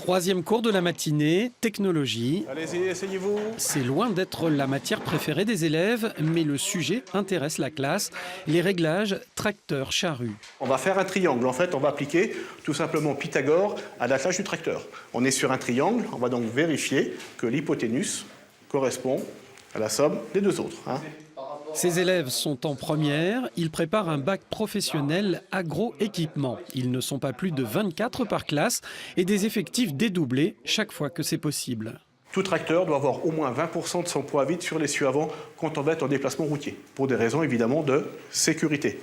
Troisième cours de la matinée, technologie. Allez-y, essayez-vous. C'est loin d'être la matière préférée des élèves, mais le sujet intéresse la classe. Les réglages tracteur-charrue. On va faire un triangle. En fait, on va appliquer tout simplement Pythagore à l'attelage du tracteur. On est sur un triangle. On va donc vérifier que l'hypoténuse correspond à la somme des deux autres. Ces élèves sont en première, ils préparent un bac professionnel agroéquipement. Ils ne sont pas plus de 24 par classe et des effectifs dédoublés chaque fois que c'est possible. Tout tracteur doit avoir au moins 20% de son poids vide sur l'essieu avant quand on va être en déplacement routier, pour des raisons évidemment de sécurité.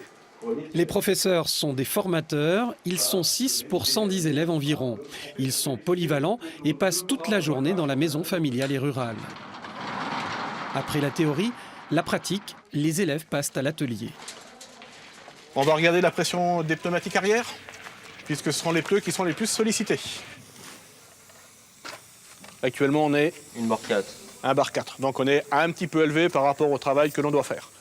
Les professeurs sont des formateurs, ils sont 6 pour 110 élèves environ. Ils sont polyvalents et passent toute la journée dans la maison familiale et rurale. Après la théorie, la pratique, les élèves passent à l'atelier. On va regarder la pression des pneumatiques arrière, puisque ce sont les pneus qui sont les plus sollicités. Actuellement, on est une barre 4. Un bar 4, donc on est un petit peu élevé par rapport au travail que l'on doit faire.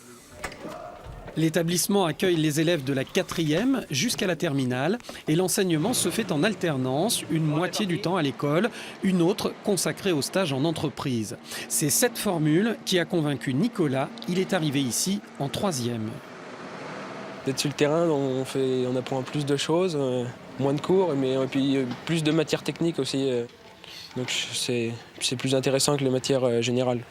L'établissement accueille les élèves de la 4e jusqu'à la terminale et l'enseignement se fait en alternance, une moitié du temps à l'école, une autre consacrée au stage en entreprise. C'est cette formule qui a convaincu Nicolas, il est arrivé ici en 3e. D'être sur le terrain, on apprend plus de choses, moins de cours, mais et puis plus de matières techniques aussi. Donc c'est plus intéressant que les matières générales.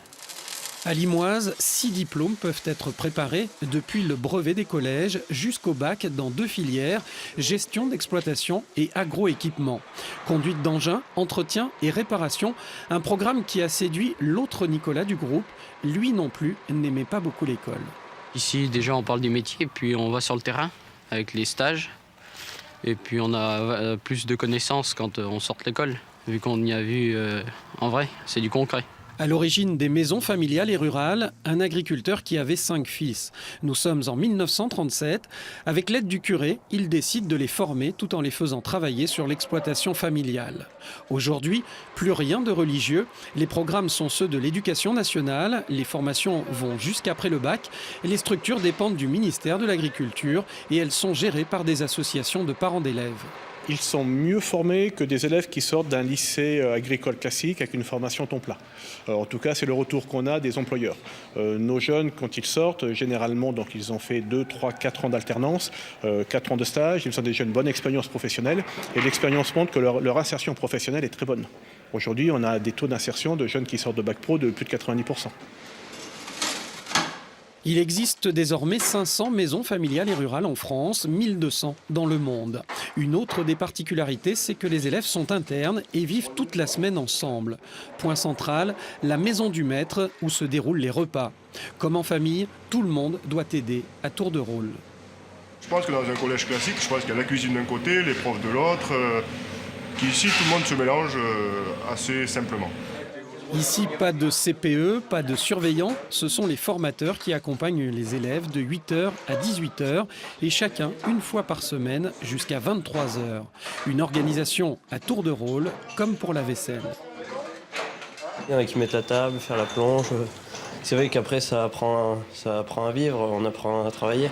À Limoise, 6 diplômes peuvent être préparés depuis le brevet des collèges jusqu'au bac dans 2 filières, gestion d'exploitation et agroéquipement. Conduite d'engins, entretien et réparation, un programme qui a séduit l'autre Nicolas du groupe. Lui non plus n'aimait pas beaucoup l'école. Ici, déjà, on parle du métier, puis on va sur le terrain avec les stages. Et puis on a plus de connaissances quand on sort de l'école, vu qu'on y a vu en vrai, c'est du concret. À l'origine des maisons familiales et rurales, un agriculteur qui avait 5 fils. Nous sommes en 1937. Avec l'aide du curé, il décide de les former tout en les faisant travailler sur l'exploitation familiale. Aujourd'hui, plus rien de religieux. Les programmes sont ceux de l'éducation nationale. Les formations vont jusqu'après le bac. Les structures dépendent du ministère de l'Agriculture et elles sont gérées par des associations de parents d'élèves. Ils sont mieux formés que des élèves qui sortent d'un lycée agricole classique avec une formation temps plein. En tout cas, c'est le retour qu'on a des employeurs. Nos jeunes, quand ils sortent, généralement, donc, ils ont fait 2, 3, 4 ans d'alternance, 4 ans de stage. Ils ont déjà une bonne expérience professionnelle. Et l'expérience montre que leur insertion professionnelle est très bonne. Aujourd'hui, on a des taux d'insertion de jeunes qui sortent de bac pro de plus de 90%. Il existe désormais 500 maisons familiales et rurales en France, 1200 dans le monde. Une autre des particularités, c'est que les élèves sont internes et vivent toute la semaine ensemble. Point central, la maison du maître où se déroulent les repas. Comme en famille, tout le monde doit aider à tour de rôle. Je pense que dans un collège classique, je pense qu'il y a la cuisine d'un côté, les profs de l'autre, qu'ici tout le monde se mélange assez simplement. Ici, pas de CPE, pas de surveillant, ce sont les formateurs qui accompagnent les élèves de 8h à 18h et chacun une fois par semaine jusqu'à 23h. Une organisation à tour de rôle, comme pour la vaisselle. Il y en a qui mettent à table, faire la plonge. C'est vrai qu'après ça apprend à vivre, on apprend à travailler.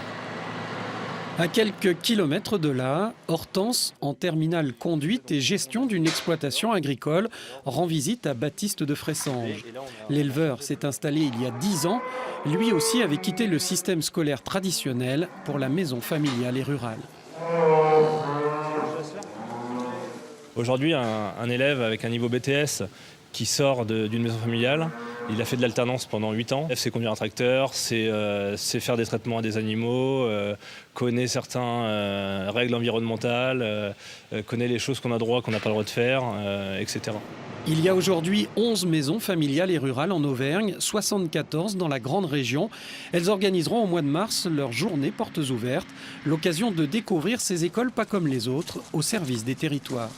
À quelques kilomètres de là, Hortense, en terminale conduite et gestion d'une exploitation agricole, rend visite à Baptiste de Fressanges. L'éleveur s'est installé il y a 10 ans. Lui aussi avait quitté le système scolaire traditionnel pour la maison familiale et rurale. Aujourd'hui, un élève avec un niveau BTS qui sort d'une maison familiale, il a fait de l'alternance pendant 8 ans. C'est conduire un tracteur, c'est faire des traitements à des animaux, connaît certaines règles environnementales, connaît les choses qu'on a droit, qu'on n'a pas le droit de faire, etc. Il y a aujourd'hui 11 maisons familiales et rurales en Auvergne, 74 dans la grande région. Elles organiseront au mois de mars leur journée portes ouvertes, l'occasion de découvrir ces écoles pas comme les autres, au service des territoires.